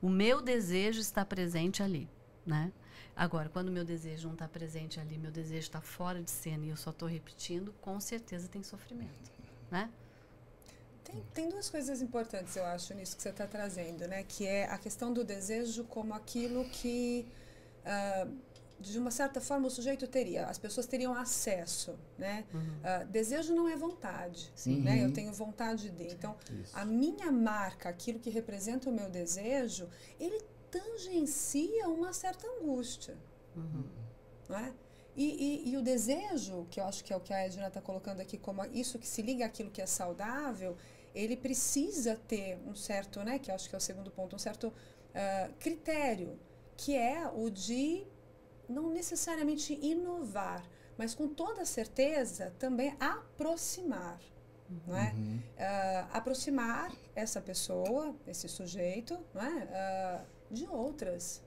O meu desejo está presente ali, né? Agora, quando o meu desejo não está presente ali, meu desejo está fora de cena e eu só estou repetindo, com certeza tem sofrimento, né?
Tem duas coisas importantes, eu acho, nisso que você está trazendo, né? Que é a questão do desejo como aquilo que, de uma certa forma, o sujeito teria. As pessoas teriam acesso, né? Desejo não é vontade, né? Eu tenho vontade de. Então, a minha marca, aquilo que representa o meu desejo, ele tangencia uma certa angústia, não é? E o desejo, que eu acho que é o que a Edna está colocando aqui, como isso que se liga àquilo que é saudável, ele precisa ter um certo, né, que eu acho que é o segundo ponto, um certo critério, que é o de não necessariamente inovar, mas com toda certeza também aproximar. Não é? Aproximar essa pessoa, esse sujeito, não é? De outras.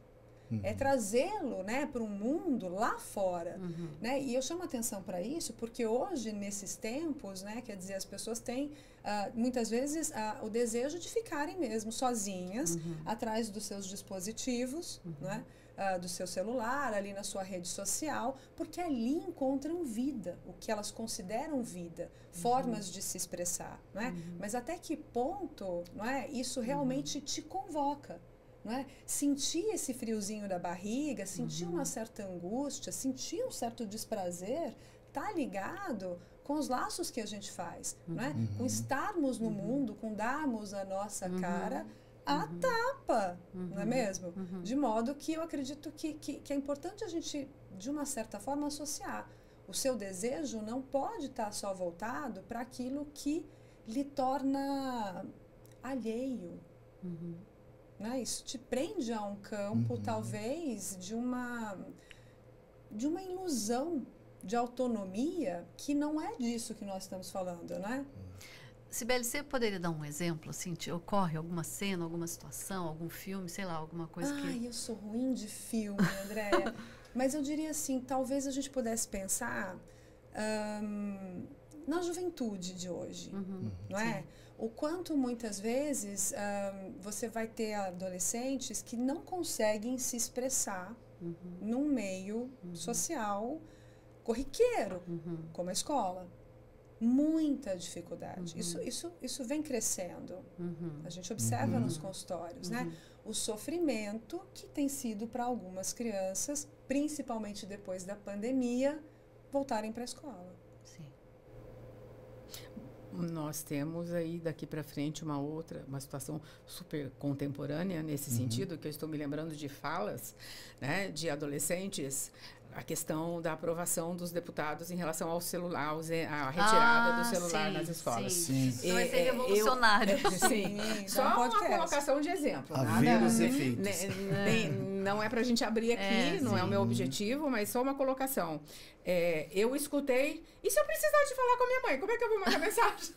É trazê-lo, né, para um mundo lá fora. Né? E eu chamo atenção para isso porque hoje, nesses tempos, né, quer dizer, as pessoas têm muitas vezes o desejo de ficarem mesmo sozinhas atrás dos seus dispositivos, né? Do seu celular, ali na sua rede social, porque ali encontram vida, o que elas consideram vida, formas de se expressar, não é? Mas até que ponto, não é, isso realmente te convoca, não é? Sentir esse friozinho da barriga, sentir uma certa angústia, sentir um certo desprazer, tá ligado com os laços que a gente faz, não é? Com estarmos no mundo, com darmos a nossa cara a tapa, não é mesmo? De modo que eu acredito que é importante a gente, de uma certa forma, associar. O seu desejo não pode estar só voltado para aquilo que lhe torna alheio. Né? Isso te prende a um campo, talvez, de uma ilusão de autonomia que não é disso que nós estamos falando, né?
Sibeli, você poderia dar um exemplo, assim, te ocorre alguma cena, alguma situação, algum filme, sei lá, alguma coisa que...
Ai, eu sou ruim de filme, Andréia. Mas eu diria assim, talvez a gente pudesse pensar na juventude de hoje, não é? O quanto muitas vezes você vai ter adolescentes que não conseguem se expressar num meio social corriqueiro, como a escola. Muita dificuldade. Isso vem crescendo. A gente observa nos consultórios, né? O sofrimento que tem sido para algumas crianças, principalmente depois da pandemia, voltarem para a escola.
Sim.
Nós temos aí daqui para frente uma situação super contemporânea nesse sentido, que eu estou me lembrando de falas, né, de adolescentes a questão da aprovação dos deputados em relação ao celular, a retirada do celular nas escolas.
Sim. Isso vai ser revolucionário.
Sim. Só uma colocação de exemplo.
A ver os efeitos.
Não é para a gente abrir aqui, não é o meu objetivo, mas só uma colocação. Eu escutei, e se eu precisar de falar com a minha mãe, como é que eu vou mandar mensagem?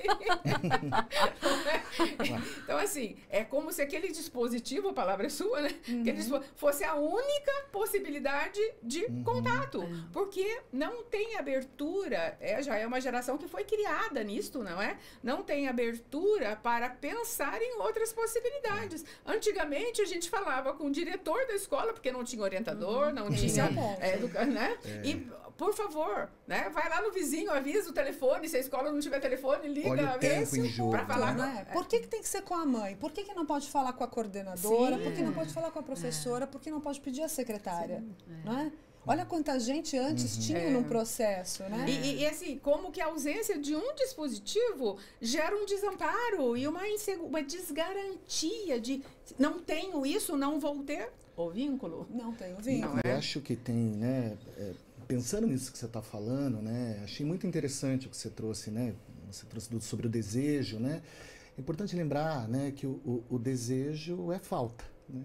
Então, assim, é como se aquele dispositivo, a palavra é sua, né? Fosse a única possibilidade de contato. Porque não tem abertura, já é uma geração que foi criada nisto, não é? Não tem abertura para pensar em outras possibilidades. Antigamente, a gente falava com o diretor da escola, porque não tinha orientador, não tinha... né? E, por favor, né? Vai lá no vizinho, avisa o telefone, se a escola não tiver telefone, liga.
Olha o tempo em jogo,
para falar. Por que tem que ser com a mãe? Por que não pode falar com a coordenadora? Por que não pode falar com a professora? Por que não pode pedir a secretária? Não é? Olha quanta gente antes tinha no processo, né?
E assim, como que a ausência de um dispositivo gera um desamparo e uma desgarantia de não tenho isso, não vou ter o vínculo.
Não tenho vínculo.
Eu acho que tem, né? Pensando nisso que você está falando, né? Achei muito interessante o que você trouxe, né? Você trouxe sobre o desejo, né? É importante lembrar, né, que o desejo é falta, né?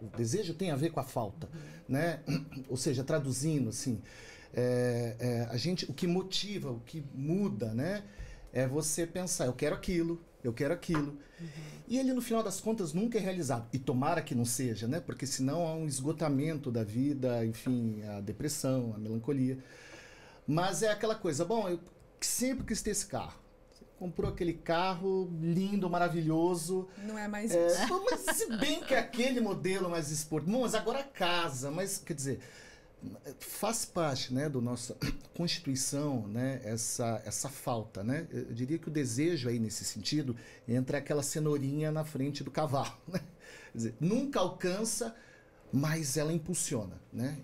O desejo tem a ver com a falta, né? Ou seja, traduzindo, assim, a gente, o que motiva, o que muda, né? É você pensar, eu quero aquilo. E ele, no final das contas, nunca é realizado. E tomara que não seja, né? Porque senão há um esgotamento da vida, enfim, a depressão, a melancolia. Mas é aquela coisa, bom, eu sempre quis ter esse carro. Você comprou aquele carro lindo, maravilhoso.
Não é mais isso.
Mas se bem que aquele modelo mais esportivo, mas agora a casa, mas, quer dizer... faz parte, né, da nossa Constituição, né, essa falta, né? Eu diria que o desejo aí nesse sentido entra aquela cenourinha na frente do cavalo, né? Quer dizer, nunca alcança, mas ela impulsiona, né?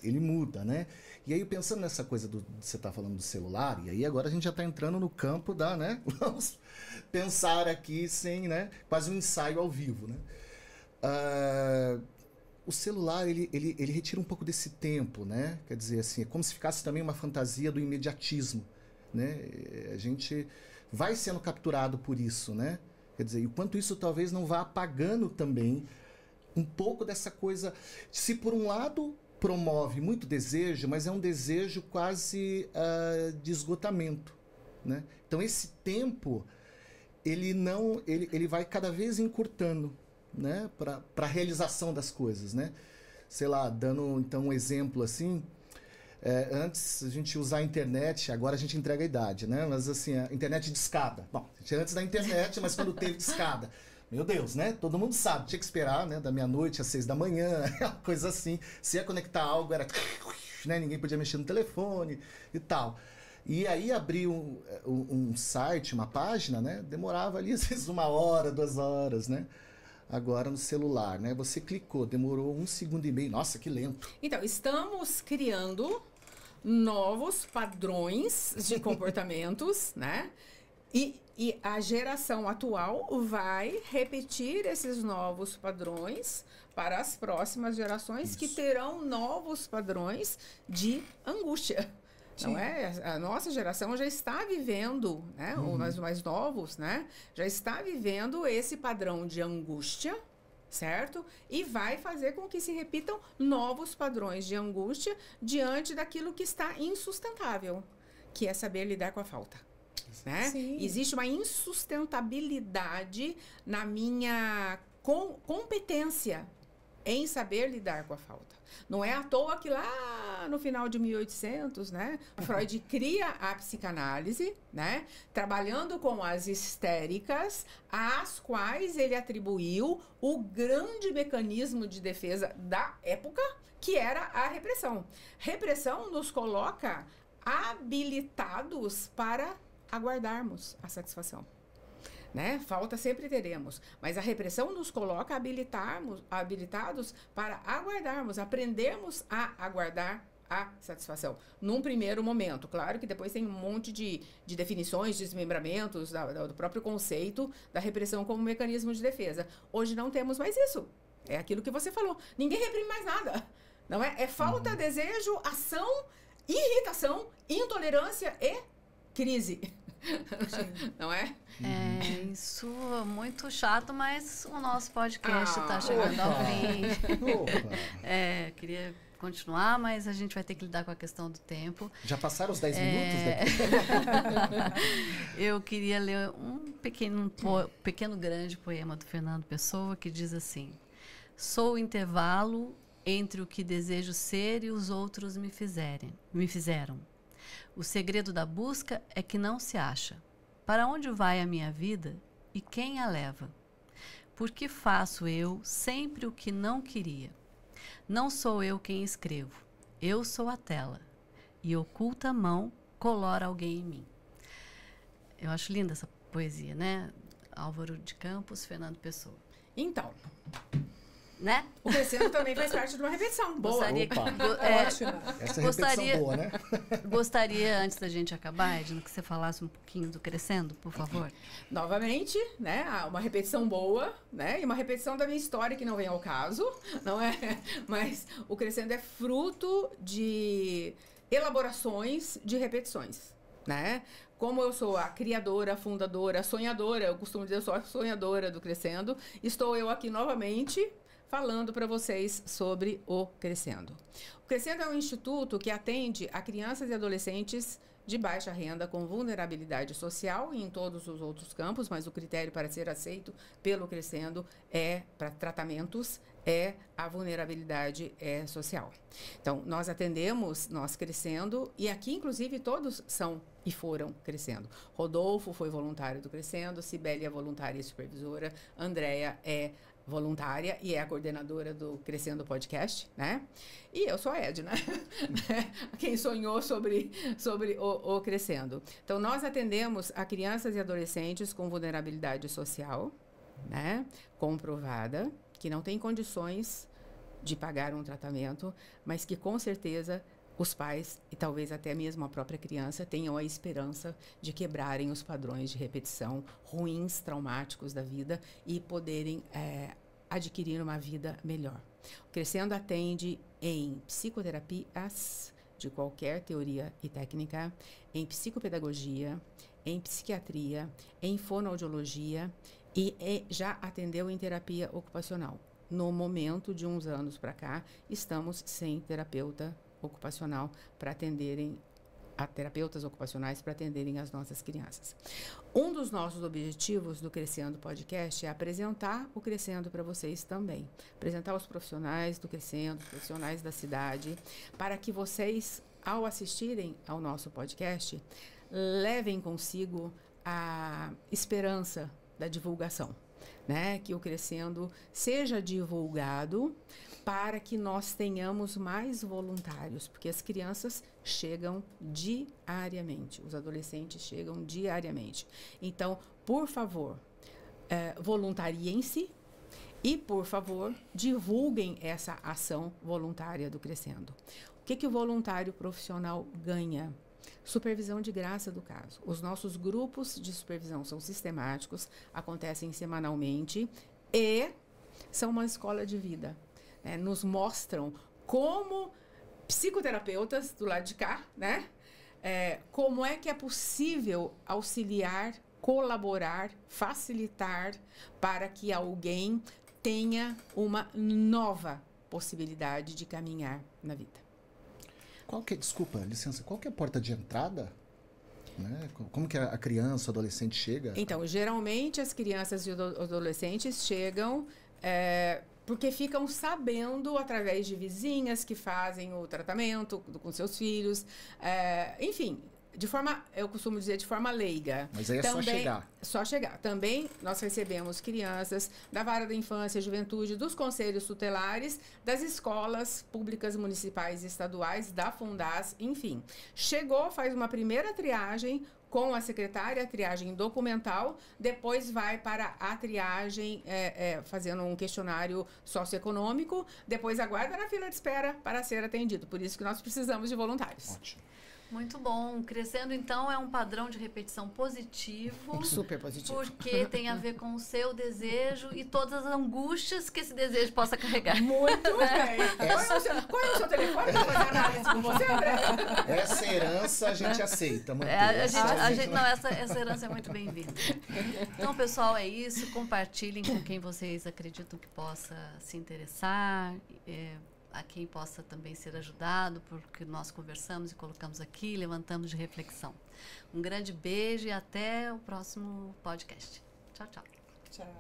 Ele muda, né? E aí pensando nessa coisa você tá falando do celular, e aí agora a gente já está entrando no campo da, né? Vamos pensar aqui sem, né? Quase um ensaio ao vivo, né? O celular, ele retira um pouco desse tempo, né? Quer dizer, assim, é como se ficasse também uma fantasia do imediatismo, né? A gente vai sendo capturado por isso, né? Quer dizer, enquanto isso talvez não vá apagando também um pouco dessa coisa... Se por um lado promove muito desejo, mas é um desejo quase de esgotamento, né? Então esse tempo, ele vai cada vez encurtando, né, para a realização das coisas, né? Sei lá, dando então um exemplo assim, antes a gente usar a internet, agora a gente entrega a idade, né? Mas assim, a internet de escada. Bom, antes da internet, mas quando teve de escada, meu Deus, né? Todo mundo sabe, tinha que esperar, né? Da meia-noite às 6 da manhã, coisa assim. Se ia conectar algo, era... né? Ninguém podia mexer no telefone e tal. E aí abrir um site, uma página, né? Demorava ali às vezes 1 hora, 2 horas, né? Agora no celular, né? Você clicou, demorou 1,5 segundos. Nossa, que lento.
Então, estamos criando novos padrões de comportamentos, né? E a geração atual vai repetir esses novos padrões para as próximas gerações. Isso. Que terão novos padrões de angústia. Não é? A nossa geração já está vivendo, né? Os mais novos, né? Já está vivendo esse padrão de angústia, certo? E vai fazer com que se repitam novos padrões de angústia diante daquilo que está insustentável, que é saber lidar com a falta. Né? Existe uma insustentabilidade na minha competência em saber lidar com a falta. Não é à toa que lá no final de 1800, né, Freud cria a psicanálise, né, trabalhando com as histéricas, às quais ele atribuiu o grande mecanismo de defesa da época, que era a repressão. Repressão nos coloca habilitados para aguardarmos a satisfação. Né? Falta sempre teremos, mas a repressão nos coloca habilitados para aguardarmos, aprendermos a aguardar a satisfação. Num primeiro momento, claro que depois tem um monte de definições, desmembramentos do próprio conceito da repressão como mecanismo de defesa. Hoje não temos mais isso. É aquilo que você falou. Ninguém reprime mais nada. Não é? É falta, desejo, ação, irritação, intolerância e crise. Não é?
É, isso é muito chato, mas o nosso podcast está chegando ao fim. Queria continuar, mas a gente vai ter que lidar com a questão do tempo.
Já passaram os 10 minutos daqui?
Eu queria ler um pequeno grande poema do Fernando Pessoa, que diz assim: sou o intervalo entre o que desejo ser e os outros me fizeram. O segredo da busca é que não se acha. Para onde vai a minha vida e quem a leva? Por que faço eu sempre o que não queria? Não sou eu quem escrevo, eu sou a tela. E oculta a mão colora alguém em mim. Eu acho linda essa poesia, né? Álvaro de Campos, Fernando Pessoa.
Então...
Né?
O Crescendo também faz parte de uma repetição. Boa.
Ótima.
Essa é a repetição boa, né?
Gostaria, antes da gente acabar, Edna, que você falasse um pouquinho do Crescendo, por favor.
Novamente, né? Uma repetição boa, né? E uma repetição da minha história que não vem ao caso, não é? Mas o Crescendo é fruto de elaborações de repetições, né? Como eu sou a criadora, fundadora, sonhadora, eu costumo dizer, eu sou a sonhadora do Crescendo, estou eu aqui novamente falando para vocês sobre o Crescendo. O Crescendo é um instituto que atende a crianças e adolescentes de baixa renda com vulnerabilidade social e em todos os outros campos, mas o critério para ser aceito pelo Crescendo para tratamentos a vulnerabilidade social. Então, nós atendemos, nós Crescendo, e aqui, inclusive, todos são e foram Crescendo. Rodolfo foi voluntário do Crescendo, Cibele é voluntária e supervisora, Andréia é voluntária e é a coordenadora do Crescendo Podcast, né? E eu sou a Edna, quem sonhou sobre o Crescendo. Então, nós atendemos a crianças e adolescentes com vulnerabilidade social, né? Comprovada, que não têm condições de pagar um tratamento, mas que, com certeza, os pais e talvez até mesmo a própria criança tenham a esperança de quebrarem os padrões de repetição ruins, traumáticos da vida e poderem adquirir uma vida melhor. O Crescendo atende em psicoterapias de qualquer teoria e técnica, em psicopedagogia, em psiquiatria, em fonoaudiologia e já atendeu em terapia ocupacional. No momento de uns anos para cá, estamos sem terapeuta ocupacional para atenderem a terapeutas ocupacionais para atenderem as nossas crianças. Um dos nossos objetivos do Crescendo Podcast é apresentar o Crescendo para vocês também. Apresentar os profissionais do Crescendo, os profissionais da cidade, para que vocês, ao assistirem ao nosso podcast, levem consigo a esperança da divulgação, né? Que o Crescendo seja divulgado para que nós tenhamos mais voluntários, porque as crianças chegam diariamente, os adolescentes chegam diariamente. Então, por favor, voluntariem-se e, por favor, divulguem essa ação voluntária do Crescendo. O que o voluntário profissional ganha? Supervisão de graça do caso. Os nossos grupos de supervisão são sistemáticos, acontecem semanalmente e são uma escola de vida. Né? Nos mostram como psicoterapeutas do lado de cá, né? Como é que é possível auxiliar, colaborar, facilitar para que alguém tenha uma nova possibilidade de caminhar na vida.
Desculpa, licença, qual que é a porta de entrada? Né? Como que a criança, o adolescente chega?
Então, geralmente as crianças e os adolescentes chegam porque ficam sabendo através de vizinhas que fazem o tratamento com seus filhos, enfim, de forma, eu costumo dizer, de forma leiga.
Mas aí
também,
só chegar.
Só chegar. Também nós recebemos crianças da Vara da Infância e Juventude, dos conselhos tutelares, das escolas públicas municipais e estaduais, da Fundas, enfim. Chegou, faz uma primeira triagem com a secretária, a triagem documental, depois vai para a triagem fazendo um questionário socioeconômico, depois aguarda na fila de espera para ser atendido. Por isso que nós precisamos de voluntários.
Ótimo.
Muito bom. Crescendo, então, é um padrão de repetição positivo.
Super positivo.
Porque tem a ver com o seu desejo e todas as angústias que esse desejo possa carregar.
Muito bem. Qual é o seu telefone para fazer análise com você, André?
Essa herança a gente aceita, manter.
Essa herança é muito bem-vinda. Então, pessoal, é isso. Compartilhem com quem vocês acreditam que possa se interessar, a quem possa também ser ajudado, porque nós conversamos e colocamos aqui, levantamos de reflexão. Um grande beijo e até o próximo podcast. Tchau, tchau.
Tchau.